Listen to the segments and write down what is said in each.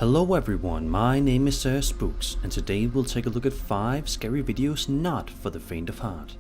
Hello everyone, my name is Sir Spooks, and today we'll take a look at 5 scary videos not for the faint of heart.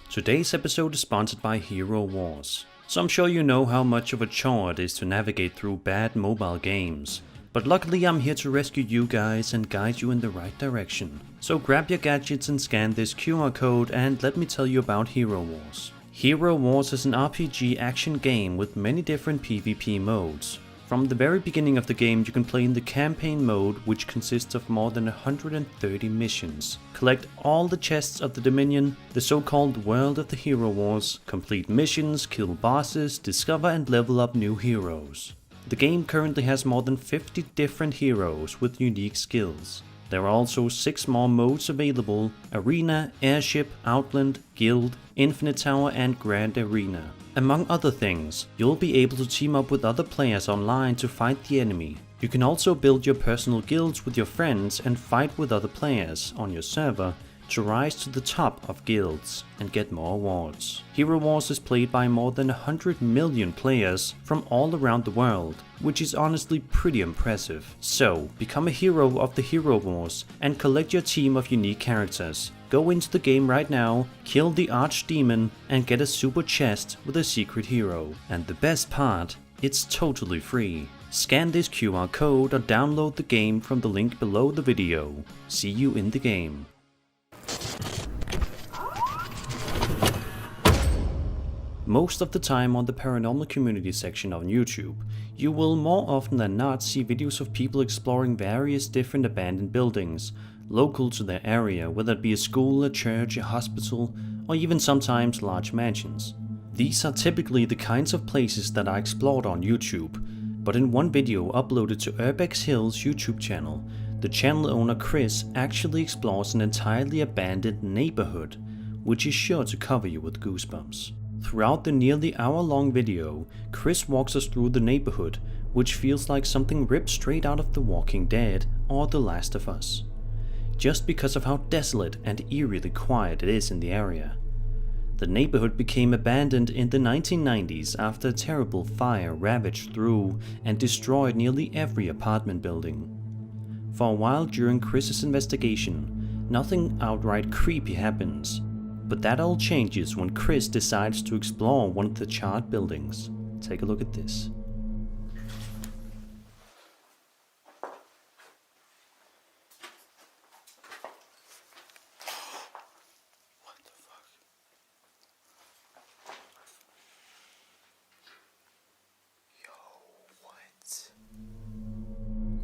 Today's episode is sponsored by Hero Wars. So I'm sure you know how much of a chore it is to navigate through bad mobile games. But luckily I'm here to rescue you guys and guide you in the right direction. So grab your gadgets and scan this QR code and let me tell you about Hero Wars. Hero Wars is an RPG action game with many different PvP modes. From the very beginning of the game you can play in the campaign mode, which consists of more than 130 missions. Collect all the chests of the Dominion, the so-called World of the Hero Wars, complete missions, kill bosses, discover and level up new heroes. The game currently has more than 50 different heroes with unique skills. There are also 6 more modes available: Arena, Airship, Outland, Guild, Infinite Tower and Grand Arena. Among other things, you'll be able to team up with other players online to fight the enemy. You can also build your personal guilds with your friends and fight with other players on your server to rise to the top of guilds and get more awards. Hero Wars is played by more than 100 million players from all around the world, which is honestly pretty impressive. So, become a hero of the Hero Wars and collect your team of unique characters. Go into the game right now, kill the Archdemon and get a super chest with a secret hero. And the best part, it's totally free. Scan this QR code or download the game from the link below the video. See you in the game. Most of the time on the paranormal community section on YouTube, you will more often than not see videos of people exploring various different abandoned buildings local to their area, whether it be a school, a church, a hospital, or even sometimes large mansions. These are typically the kinds of places that are explored on YouTube, but in one video uploaded to Urbex Hills YouTube channel, the channel owner Chris actually explores an entirely abandoned neighborhood, which is sure to cover you with goosebumps. Throughout the nearly hour-long video, Chris walks us through the neighborhood, which feels like something ripped straight out of The Walking Dead or The Last of Us, just because of how desolate and eerily quiet it is in the area. The neighborhood became abandoned in the 1990s after a terrible fire ravaged through and destroyed nearly every apartment building. For a while during Chris's investigation, nothing outright creepy happens. But that all changes when Chris decides to explore one of the charred buildings. Take a look at this. What the fuck? Yo, what?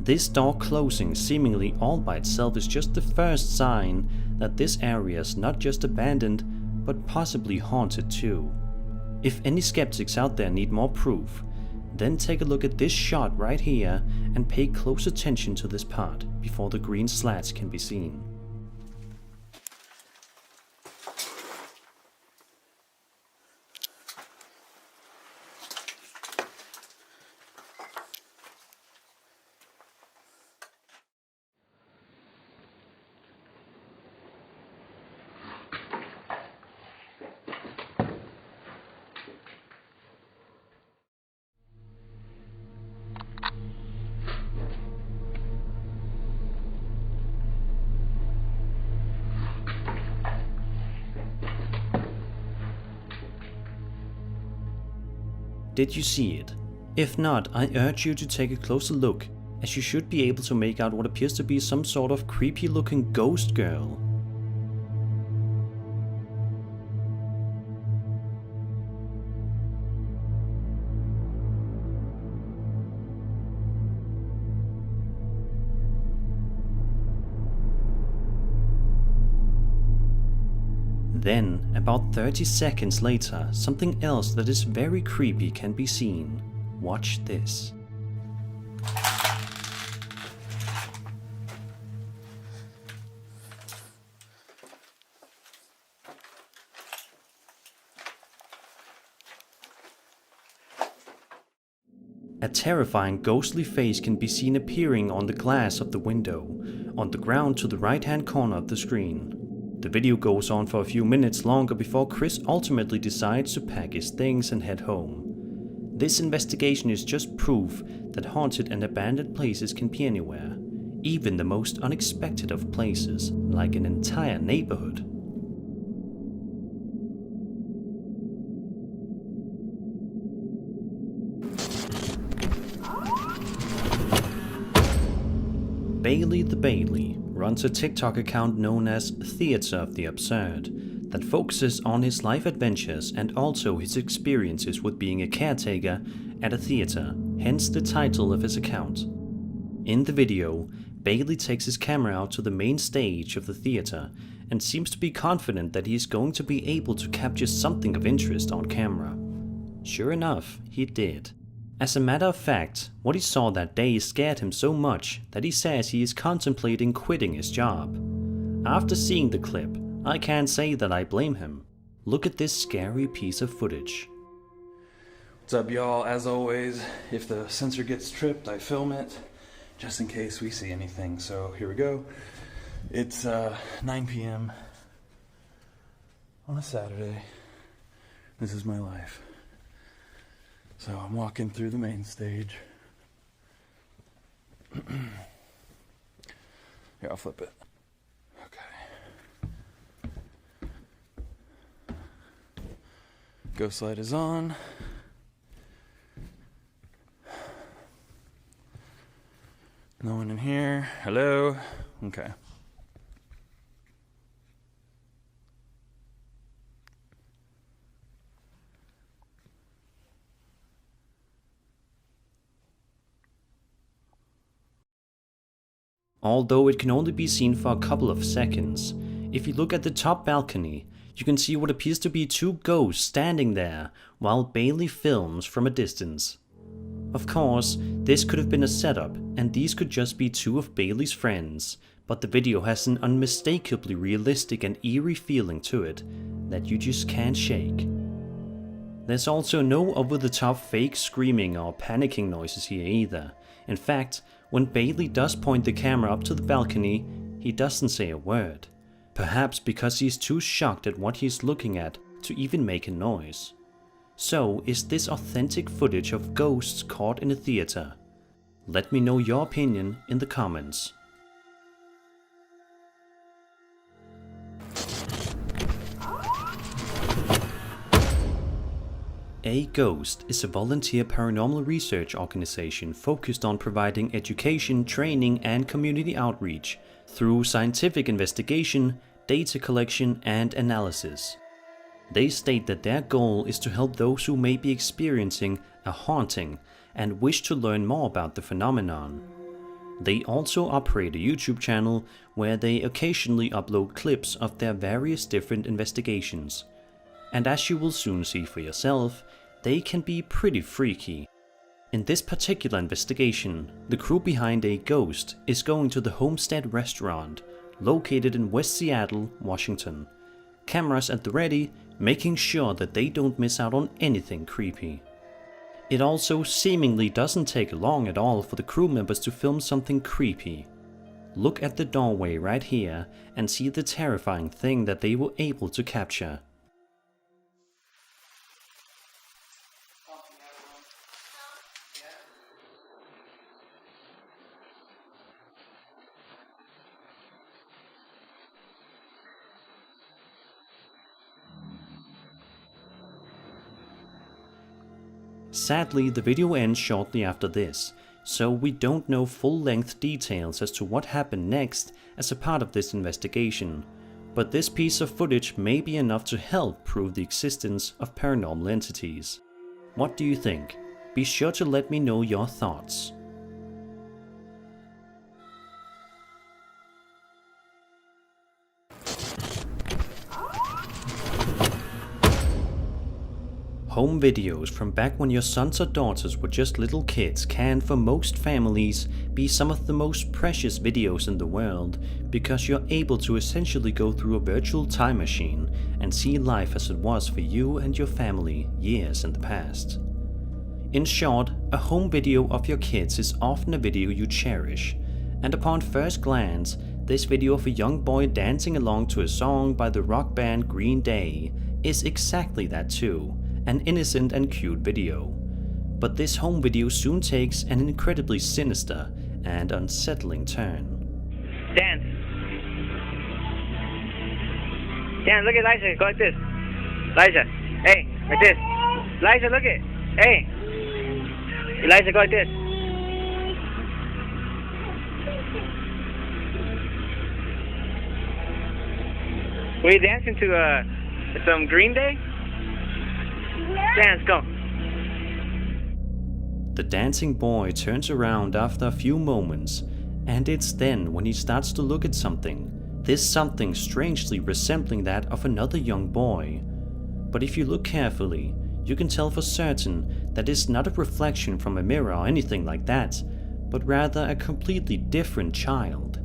This door closing seemingly all by itself is just the first sign that this area is not just abandoned, but possibly haunted too. If any skeptics out there need more proof, then take a look at this shot right here and pay close attention to this part before the green slats can be seen. Did you see it? If not, I urge you to take a closer look, as you should be able to make out what appears to be some sort of creepy looking ghost girl. Then, about 30 seconds later, something else that is very creepy can be seen. Watch this. A terrifying ghostly face can be seen appearing on the glass of the window, on the ground to the right-hand corner of the screen. The video goes on for a few minutes longer before Chris ultimately decides to pack his things and head home. This investigation is just proof that haunted and abandoned places can be anywhere, even the most unexpected of places, like an entire neighborhood. Bailey the Bailey runs a TikTok account known as Theater of the Absurd that focuses on his life adventures and also his experiences with being a caretaker at a theater, hence the title of his account. In the video, Bailey takes his camera out to the main stage of the theater and seems to be confident that he is going to be able to capture something of interest on camera. Sure enough, he did. As a matter of fact, what he saw that day scared him so much that he says he is contemplating quitting his job. After seeing the clip, I can't say that I blame him. Look at this scary piece of footage. What's up, y'all? As always, if the sensor gets tripped, I film it just in case we see anything. So here we go. It's 9 p.m. on a Saturday. This is my life. So I'm walking through the main stage. Here, I'll flip it. Okay. Ghost light is on. No one in here. Hello? Okay. Although it can only be seen for a couple of seconds, if you look at the top balcony, you can see what appears to be two ghosts standing there while Bailey films from a distance. Of course, this could have been a setup and these could just be two of Bailey's friends, but the video has an unmistakably realistic and eerie feeling to it that you just can't shake. There's also no over-the-top fake screaming or panicking noises here either. In fact, when Bailey does point the camera up to the balcony, he doesn't say a word. Perhaps because he's too shocked at what he's looking at to even make a noise. So, is this authentic footage of ghosts caught in a theater? Let me know your opinion in the comments. A Ghost is a volunteer paranormal research organization focused on providing education, training, and community outreach through scientific investigation, data collection, and analysis. They state that their goal is to help those who may be experiencing a haunting and wish to learn more about the phenomenon. They also operate a YouTube channel where they occasionally upload clips of their various different investigations. And as you will soon see for yourself, they can be pretty freaky. In this particular investigation, the crew behind A Ghost is going to the Homestead restaurant, located in West Seattle, Washington. Cameras at the ready, making sure that they don't miss out on anything creepy. It also seemingly doesn't take long at all for the crew members to film something creepy. Look at the doorway right here and see the terrifying thing that they were able to capture. Sadly, the video ends shortly after this, so we don't know full-length details as to what happened next as a part of this investigation, but this piece of footage may be enough to help prove the existence of paranormal entities. What do you think? Be sure to let me know your thoughts. Home videos from back when your sons or daughters were just little kids can, for most families, be some of the most precious videos in the world because you're able to essentially go through a virtual time machine and see life as it was for you and your family years in the past. In short, a home video of your kids is often a video you cherish, and upon first glance, this video of a young boy dancing along to a song by the rock band Green Day is exactly that too. An innocent and cute video. But this home video soon takes an incredibly sinister and unsettling turn. Dan, look at Liza. Go like this. Liza, hey, like this. Liza, look at. Hey. Liza, go like this. Were you dancing to some Green Day? Dance, go. The dancing boy turns around after a few moments, and it's then when he starts to look at something. This something strangely resembling that of another young boy. But if you look carefully, you can tell for certain that it's not a reflection from a mirror or anything like that, but rather a completely different child.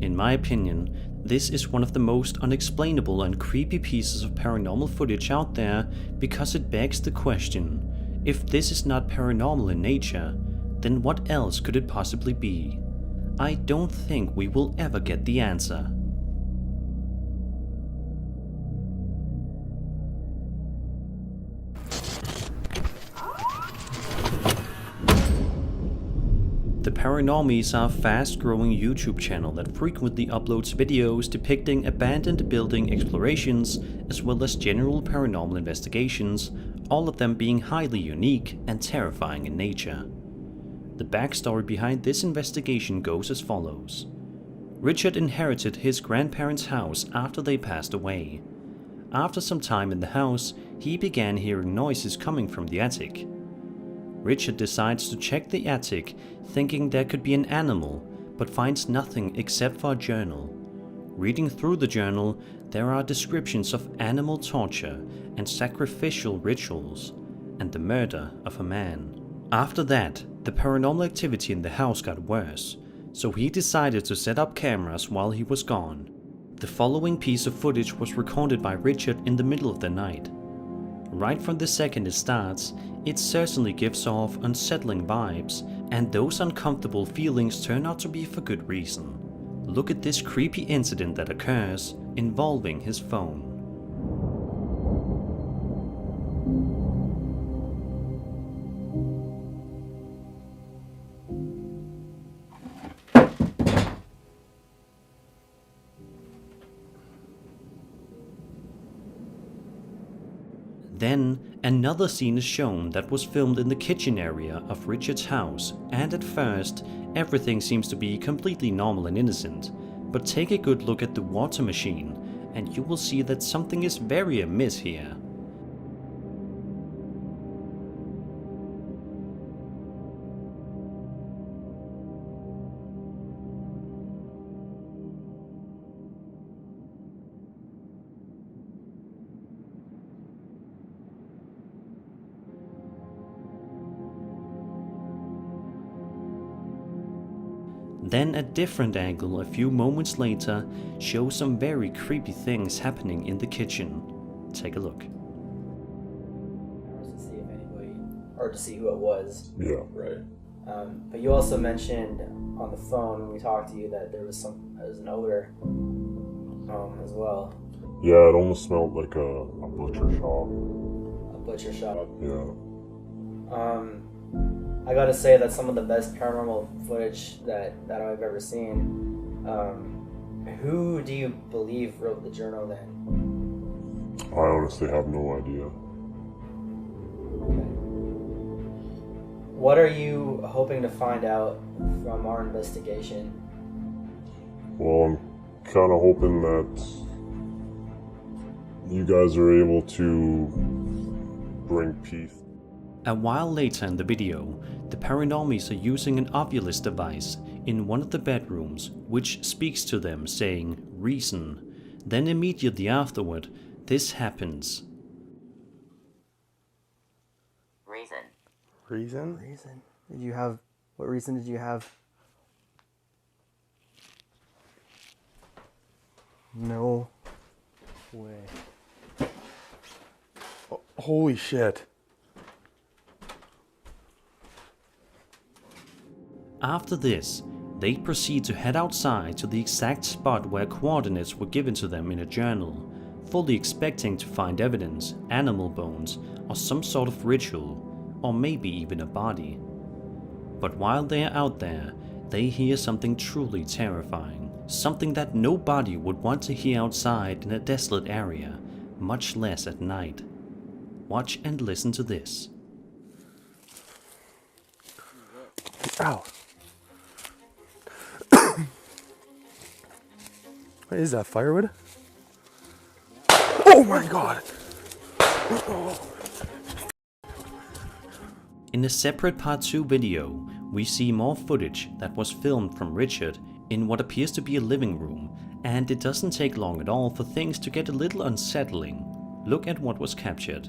In my opinion, this is one of the most unexplainable and creepy pieces of paranormal footage out there because it begs the question, if this is not paranormal in nature, then what else could it possibly be? I don't think we will ever get the answer. The Paranormies are a fast-growing YouTube channel that frequently uploads videos depicting abandoned building explorations as well as general paranormal investigations, all of them being highly unique and terrifying in nature. The backstory behind this investigation goes as follows. Richard inherited his grandparents' house after they passed away. After some time in the house, he began hearing noises coming from the attic. Richard decides to check the attic, thinking there could be an animal, but finds nothing except for a journal. Reading through the journal, there are descriptions of animal torture and sacrificial rituals, and the murder of a man. After that, the paranormal activity in the house got worse, so he decided to set up cameras while he was gone. The following piece of footage was recorded by Richard in the middle of the night. Right from the second it starts, it certainly gives off unsettling vibes, and those uncomfortable feelings turn out to be for good reason. Look at this creepy incident that occurs involving his phone. Then, another scene is shown that was filmed in the kitchen area of Richard's house, and at first, everything seems to be completely normal and innocent. But take a good look at the water machine, and you will see that something is very amiss here. Then a different angle a few moments later shows some very creepy things happening in the kitchen. Take a look. To see if anybody, or to see who it was. Yeah, right. But you also mentioned on the phone when we talked to you that there was an odor as well. Yeah, it almost smelled like a butcher shop. A butcher shop. Yeah. I gotta say that's some of the best paranormal footage that I've ever seen. Who do you believe wrote the journal then? I honestly have no idea. Okay. What are you hoping to find out from our investigation? Well, I'm kind of hoping that you guys are able to bring peace. A while later in the video, the Paranormies are using an Ovilus device in one of the bedrooms, which speaks to them saying reason. Then immediately afterward, this happens. Reason? Reason? What reason did you have? No way. Oh, holy shit. After this, They proceed to head outside to the exact spot where coordinates were given to them in a journal, fully expecting to find evidence, animal bones, or some sort of ritual, or maybe even a body. But while they are out there, they hear something truly terrifying, something that nobody would want to hear outside in a desolate area, much less at night. Watch and listen to this. Ow. What is that, firewood? Oh my god! In a separate part 2 video, we see more footage that was filmed from Richard in what appears to be a living room, and it doesn't take long at all for things to get a little unsettling. Look at what was captured.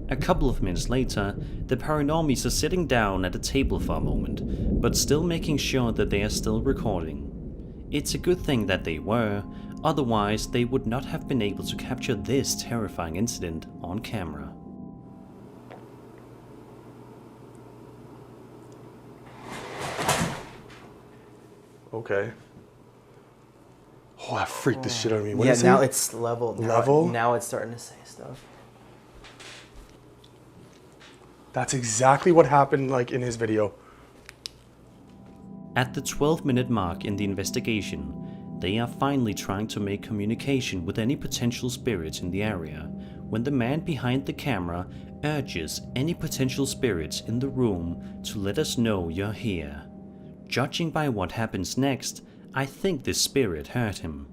A couple of minutes later, the Paranormies are sitting down at a table for a moment, but still making sure that they are still recording. It's a good thing that they were, otherwise they would not have been able to capture this terrifying incident on camera. Okay. Oh, that freaked the shit out of me. What Yeah, is now it? it's leveled. Level? Now it's starting to say stuff. That's exactly what happened like in his video. At the 12-minute mark in the investigation, they are finally trying to make communication with any potential spirits in the area, when the man behind the camera urges any potential spirits in the room to let us know you're here. Judging by what happens next, I think this spirit heard him.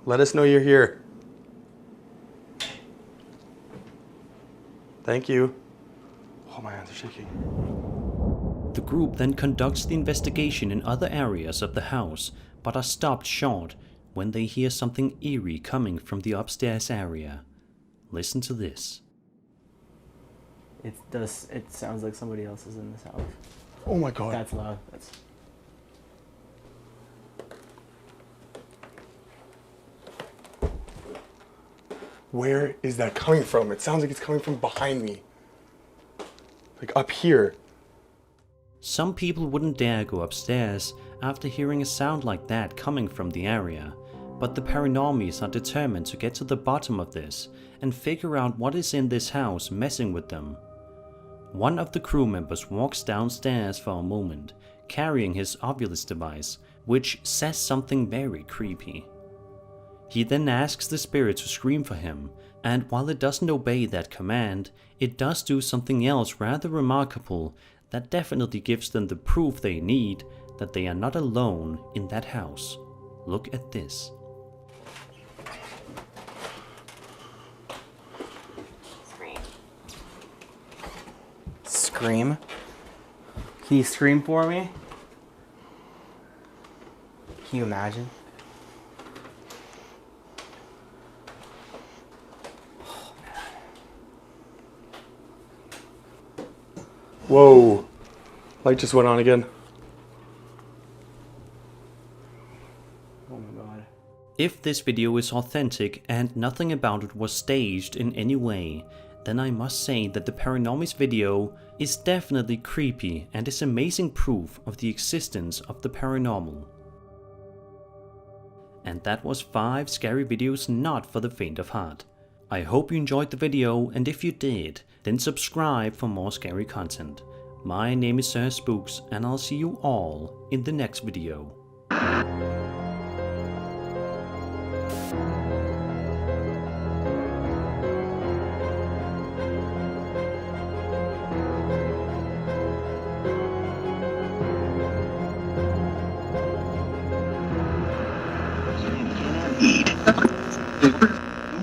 Let us know you're here. Thank you. Oh, my hands are shaking. The group then conducts the investigation in other areas of the house, but are stopped short when they hear something eerie coming from the upstairs area. Listen to this. It sounds like somebody else is in this house. Oh my god. That's loud. That's... Where is that coming from? It sounds like it's coming from behind me. Like up here. Some people wouldn't dare go upstairs after hearing a sound like that coming from the area, but the Paranormies are determined to get to the bottom of this and figure out what is in this house messing with them. One of the crew members walks downstairs for a moment, carrying his Ovilus device, which says something very creepy. He then asks the spirit to scream for him, and while it doesn't obey that command, it does do something else rather remarkable that definitely gives them the proof they need that they are not alone in that house. Look at this. Scream? Can you scream for me? Can you imagine? Whoa. Light just went on again. Oh my god. If this video is authentic and nothing about it was staged in any way, then I must say that the Paranormies video is definitely creepy and is amazing proof of the existence of the paranormal. And that was 5 scary videos not for the faint of heart. I hope you enjoyed the video, and if you did, then subscribe for more scary content. My name is Sir Spooks, and I'll see you all in the next video. Eat.